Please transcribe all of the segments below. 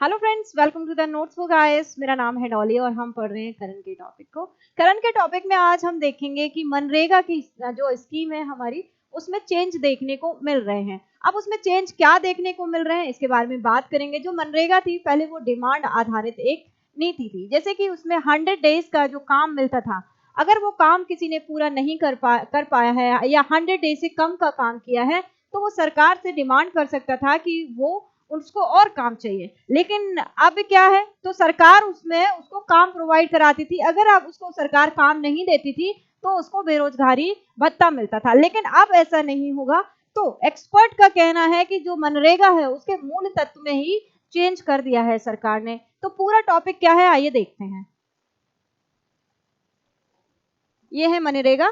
Hello friends, welcome to the notes book guys. मेरा नाम है डॉली और हम पढ़ रहे हैं करण के टॉपिक को। करण के टॉपिक में आज हम देखेंगे कि मनरेगा की जो स्कीम है हमारी, उसमें चेंज देखने को मिल रहे हैं। अब उसमें चेंज क्या देखने को मिल रहे हैं इसके बारे में बात करेंगे। जो मनरेगा थी पहले वो डिमांड आधारित एक नीति थी, जैसे कि उसमें 100 डेज का जो काम मिलता था, अगर वो काम किसी ने पूरा नहीं कर पाया है या 100 डेज से कम का काम किया है तो वो सरकार से डिमांड कर सकता था कि वो उसको और काम चाहिए। लेकिन अब क्या है, तो सरकार उसमें उसको काम प्रोवाइड कराती थी। अगर अब उसको सरकार काम नहीं देती थी तो उसको बेरोजगारी भत्ता मिलता था। लेकिन अब ऐसा नहीं होगा। तो एक्सपर्ट का कहना है कि जो मनरेगा है उसके मूल तत्व में ही चेंज कर दिया है सरकार ने। तो पूरा टॉपिक क्या है आइए देखते हैं। ये है मनरेगा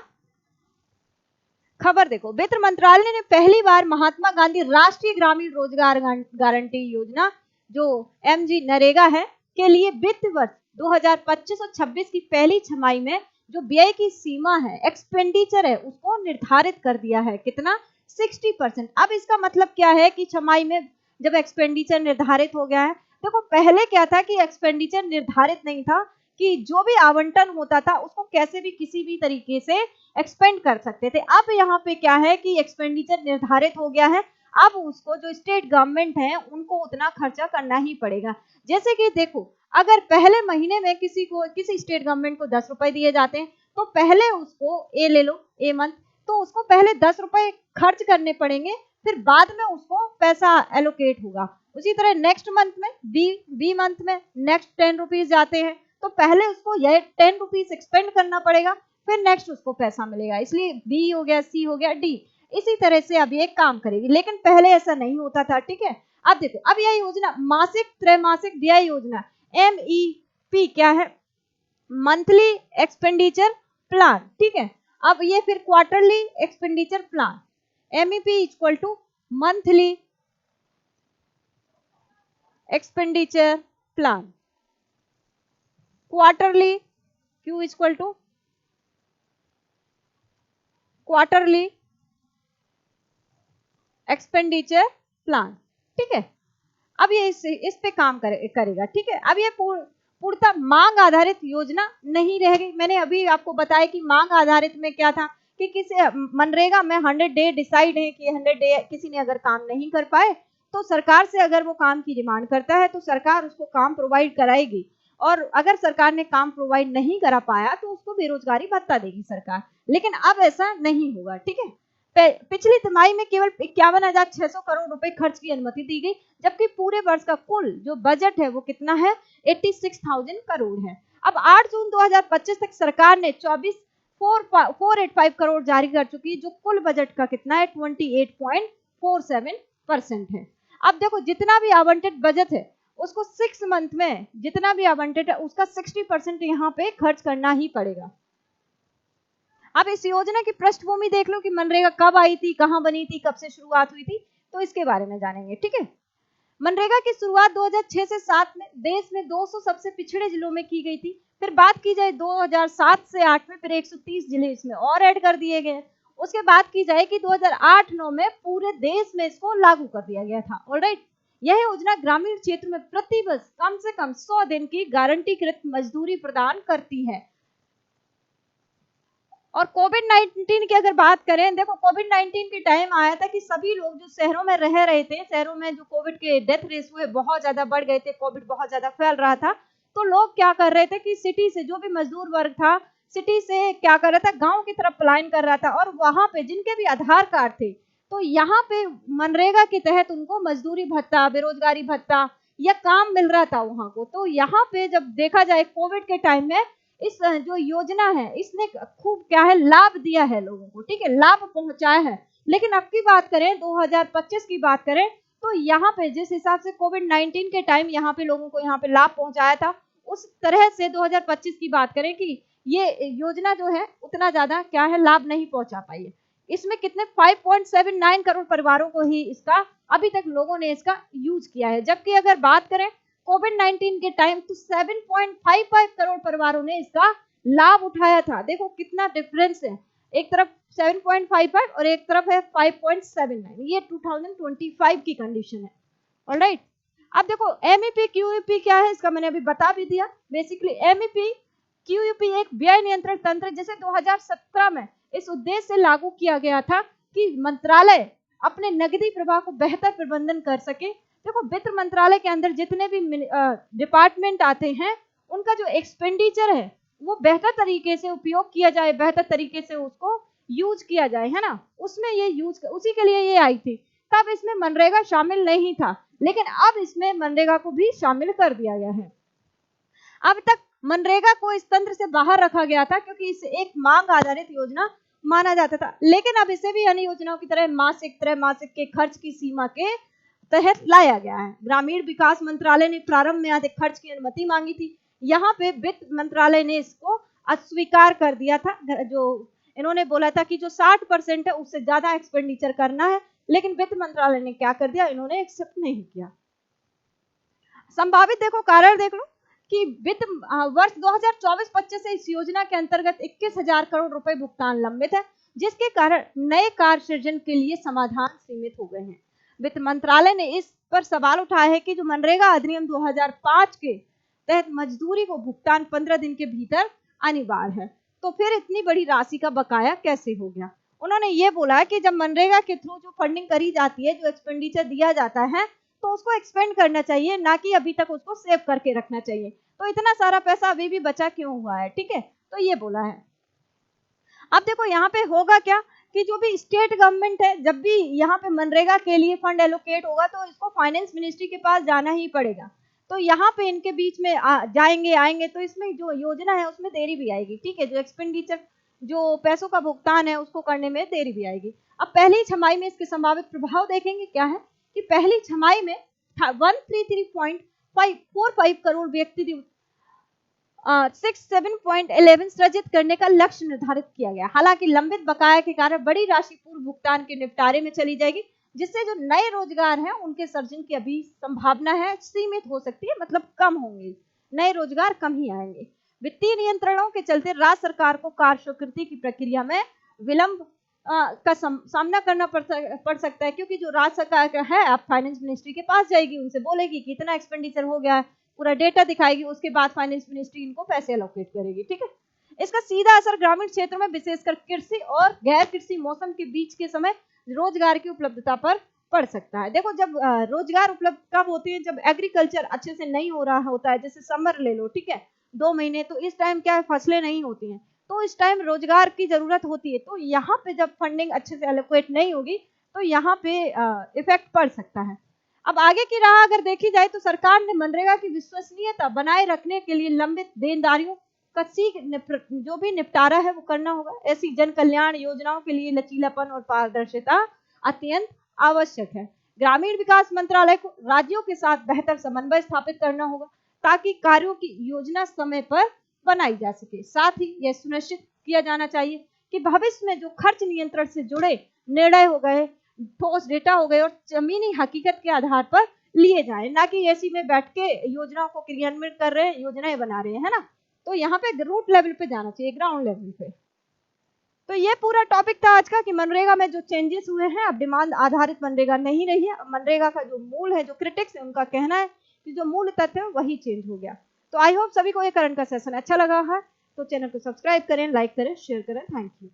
खबर। देखो, वित्त मंत्रालय ने पहली बार महात्मा गांधी राष्ट्रीय ग्रामीण रोजगार गारंटी योजना, जो एमजी नरेगा है, के लिए वित्त वर्ष 2025-26 की पहली छमाही में जो व्यय की सीमा है, एक्सपेंडिचर है, उसको निर्धारित कर दिया है। कितना? 60%। अब इसका मतलब क्या है कि छमाही में जब एक्सपेंडिचर निर्धारित हो गया है, देखो पहले क्या था कि एक्सपेंडिचर निर्धारित नहीं था, कि जो भी आवंटन होता था उसको कैसे भी किसी भी तरीके से एक्सपेंड कर सकते थे। अब यहाँ पे क्या है कि एक्सपेंडिचर निर्धारित हो गया है। अब उसको जो स्टेट गवर्नमेंट है उनको उतना खर्चा करना ही पड़ेगा। जैसे कि देखो, अगर पहले महीने में किसी स्टेट गवर्नमेंट को 10 रुपए दिए जाते हैं तो पहले उसको ए ले लो, ए मंथ, तो उसको पहले 10 रुपए खर्च करने पड़ेंगे, फिर बाद में उसको पैसा एलोकेट होगा। उसी तरह नेक्स्ट मंथ में बी मंथ में नेक्स्ट 10 रुपीज जाते हैं तो पहले उसको यह 10 रुपीज एक्सपेंड करना पड़ेगा, फिर नेक्स्ट उसको पैसा मिलेगा। इसलिए बी हो गया, सी हो गया, डी। इसी तरह से अब ये काम करेगी, लेकिन पहले ऐसा नहीं होता था। ठीक है, अब देखो, अब यह योजना मासिक त्रैमासिक व्यय योजना, MEP क्या है? Monthly expenditure plan. ठीक है, अब ये फिर quarterly expenditure plan. MEP equal to monthly expenditure plan, quarterly Q equal to quarterly expenditure plan. ठीक है, अब ये इस पे काम करेगा। ठीक है, अब ये पूर्णतः मांग आधारित योजना नहीं रहेगी। मैंने अभी आपको बताया कि मांग आधारित में क्या था कि किसी मनरेगा में 100 डे डिसाइड है कि 100 डे किसी ने अगर काम नहीं कर पाए तो सरकार से अगर वो काम की डिमांड करता है तो सरकार उसको काम प्रोवाइड कराएगी, और अगर सरकार ने काम प्रोवाइड नहीं करा पाया तो उसको बेरोजगारी भत्ता देगी सरकार। लेकिन अब ऐसा नहीं होगा। ठीक है, पिछली तिमाही में केवल 51,600 करोड़ रुपए खर्च की अनुमति दी गई, जबकि पूरे वर्ष का कुल जो बजट है वो कितना है? 86,000 करोड़ है। अब 8 जून 2025 तक सरकार ने 485 करोड़ जारी कर चुकी, जो कुल बजट का कितना है? 28.47% है। अब देखो, जितना भी आवंटित बजट है उसको 6 मंथ में जितना भी आवंटित है उसका 60% यहाँ पे खर्च करना ही पड़ेगा। अब इस योजना की पृष्ठभूमि देख लो कि मनरेगा कब आई थी, कहां बनी थी, कब से शुरुआत हुई थी, तो इसके बारे में जानेंगे। ठीक है, मनरेगा की शुरुआत 2006 से 7 में देश में 200 सबसे पिछड़े जिलों में की गई थी। फिर बात की जाए 2007 से 8 में, फिर 130 जिले इसमें और ऐड कर दिए गए। उसके बाद की जाए कि 2008-9 में पूरे देश में इसको लागू कर दिया गया था। ऑलराइट, यह योजना ग्रामीण क्षेत्र में प्रति वर्ष कम से कम 100 दिन की गारंटीकृत मजदूरी प्रदान करती है। और कोविड-19 की अगर बात करें, देखो कोविड-19 के टाइम आया था कि सभी लोग जो शहरों में रह रहे थे, शहरों में जो कोविड के डेथ रेस हुए बहुत ज्यादा बढ़ गए थे, कोविड बहुत ज्यादा फैल रहा था, तो लोग क्या कर रहे थे कि सिटी से जो भी मजदूर वर्ग था, सिटी से क्या कर रहा था, गांव की तरफ पलायन कर रहा था। और वहां पे जिनके भी आधार कार्ड थे, तो यहाँ पे मनरेगा के तहत उनको मजदूरी भत्ता, बेरोजगारी भत्ता या काम मिल रहा था वहां को। तो यहाँ पे जब देखा जाए कोविड के टाइम में इस जो योजना है इसने खूब क्या है, लाभ दिया है लोगों को। ठीक है, लाभ पहुंचाया है। लेकिन अब की बात करें, 2025 की बात करें, तो यहाँ पे जिस हिसाब से कोविड-19 के टाइम यहाँ पे लोगों को यहाँ पे लाभ पहुंचाया था, उस तरह से 2025 की बात करें कि ये योजना जो है उतना ज्यादा क्या है, लाभ नहीं पहुंचा पाई है। इसमें कितने 5.79 करोड़ परिवारों को ही इसका अभी तक लोगों ने इसका यूज किया है। जबकि अगर बात करें कोविड-19 के टाइम, तो 7.55 करोड़ परिवारों ने इसका लाभ उठाया था। देखो कितना डिफरेंस है, एक तरफ 7.55 और एक तरफ है 5.79। ये 2025 की कंडीशन है। ऑलराइट, अब देखो एमईपी क्यूईपी क्या है, इसका मैंने अभी बता भी दिया। बेसिकली एमईपी क्यूईपी एक व्यय नियंत्रण तंत्र जिसे 2017 में इस उद्देश्य से लागू किया गया था कि मंत्रालय अपने नकदी प्रवाह को बेहतर प्रबंधन कर सके। देखो वित्त मंत्रालय के अंदर जितने भी डिपार्टमेंट आते हैं उनका जो एक्सपेंडिचर है वो बेहतर तरीके से उपयोग किया जाए, बेहतर तरीके से उसको यूज किया जाए, है ना, उसमें ये यूज उसी के लिए ये आई थी। तब इसमें मनरेगा शामिल नहीं था, लेकिन अब इसमें मनरेगा को भी शामिल कर दिया गया है। अब तक मनरेगा को इस तंत्र से बाहर रखा गया था क्योंकि इसे एक मांग आधारित योजना माना जाता था, लेकिन अब इसे भी अन्य योजनाओं की तरह त्रैमासिक के खर्च की सीमा के तहत लाया गया है। ग्रामीण विकास मंत्रालय ने प्रारंभ में अधिक खर्च की अनुमति मांगी थी, यहाँ पे वित्त मंत्रालय ने इसको अस्वीकार कर दिया था। जो इन्होंने बोला था कि जो 60% है उससे ज्यादा एक्सपेंडिचर करना है, लेकिन वित्त मंत्रालय ने क्या कर दिया, इन्होंने एक्सेप्ट नहीं किया। संभावित देखो कारण देख लो कि वित्त वर्ष 2024-25 से इस योजना के अंतर्गत 21,000 करोड़ रुपए भुगतान लंबित है, जिसके कारण नए कार्य सृजन के लिए समाधान सीमित हो गए हैं। वित्त मंत्रालय ने इस पर सवाल उठाया है कि जो मनरेगा अधिनियम 2005 के तहत मजदूरी को भुगतान 15 दिन के भीतर अनिवार्य है, तो फिर इतनी बड़ी राशि का बकाया कैसे हो गया। उन्होंने ये बोला कि जब मनरेगा के थ्रू जो फंडिंग करी जाती है, जो एक्सपेंडिचर दिया जाता है, तो उसको एक्सपेंड करना चाहिए, ना कि अभी तक उसको सेव करके रखना चाहिए। तो इतना सारा पैसा अभी भी बचा क्यों हुआ है, ठीक है, तो ये बोला है। अब देखो यहाँ पे होगा क्या कि जो भी स्टेट गवर्नमेंट है, जब भी यहाँ पे मनरेगा के लिए फंड एलोकेट होगा तो इसको फाइनेंस मिनिस्ट्री के पास जाना ही पड़ेगा। तो यहाँ पे इनके बीच में जाएंगे आएंगे, तो इसमें जो योजना है उसमें देरी भी आएगी, ठीक है, जो एक्सपेंडिचर जो पैसों का भुगतान है उसको करने में देरी भी आएगी। अब पहली छमाही में इसके संभावित प्रभाव देखेंगे क्या है कि पहली छमाही में 133.45 करोड़ व्यक्ति 67.11 सृजित करने का लक्ष्य निर्धारित किया गया। हालांकि लंबित बकाया के कारण बड़ी राशि पूर्व भुगतान के निपटारे में चली जाएगी, जिससे जो नए रोजगार हैं उनके सृजन की अभी संभावना है सीमित हो सकती है, मतलब कम होंगे, नए रोजगार कम ही आएंगे। वित्तीय नियंत्रणों के चलते राज्य सरकार को कार्य स्वीकृति की प्रक्रिया में विलंब का सामना करना पड़ सकता है, क्योंकि जो राज्य सरकार है आप फाइनेंस मिनिस्ट्री के पास जाएगी, उनसे बोलेगी कि इतना एक्सपेंडिचर हो गया है, पूरा डेटा दिखाएगी, उसके बाद फाइनेंस मिनिस्ट्री इनको पैसे एलोकेट करेगी, ठीक है। इसका सीधा असर ग्रामीण क्षेत्रों में विशेषकर कृषि और गैर कृषि मौसम के बीच के समय रोजगार की उपलब्धता पर पड़ सकता है। देखो जब रोजगार उपलब्ध कब होती है, जब एग्रीकल्चर अच्छे से नहीं हो रहा होता है, जैसे समर ले लो, ठीक है, 2 महीने, तो इस टाइम क्या है, फसलें नहीं होती हैं, तो इस टाइम रोजगार की जरूरत होती है। तो यहाँ पे जब फंडिंग अच्छे से एलोकेट नहीं होगी तो यहाँ पे इफेक्ट पड़ सकता है। अब आगे की राह अगर देखी जाए तो सरकार ने मनरेगा की विश्वसनीयता बनाए रखने के लिए लंबित देनदारियों का जो भी निपटारा है वो करना होगा। ऐसी जन कल्याण योजनाओं के लिए लचीलापन और पारदर्शिता अत्यंत आवश्यक है। ग्रामीण विकास मंत्रालय को राज्यों के साथ बेहतर समन्वय स्थापित करना होगा ताकि कार्यों की योजना समय पर बनाई जा सके। साथ ही यह सुनिश्चित किया जाना चाहिए कि भविष्य में जो खर्च नियंत्रण से जुड़े निर्णय हो गए, ठोस डेटा हो गए और जमीनी हकीकत के आधार पर लिए जाए, ना कि ऐसी में बैठ के योजनाओं को क्रियान्वित कर रहे हैं, योजनाएं बना रहे हैं, है ना। तो यहाँ पे रूट लेवल पे जाना चाहिए, ग्राउंड लेवल पे। तो ये पूरा टॉपिक था आज का कि मनरेगा में जो चेंजेस हुए हैं, अब डिमांड आधारित मनरेगा नहीं रही है। मनरेगा का जो मूल है, जो क्रिटिक्स है उनका कहना है कि जो मूल तथ्य है वही चेंज हो गया। तो आई होप सभी को ये करंट का सेशन अच्छा लगा है, तो चैनल को सब्सक्राइब करें, लाइक करें, शेयर करें। Thank you.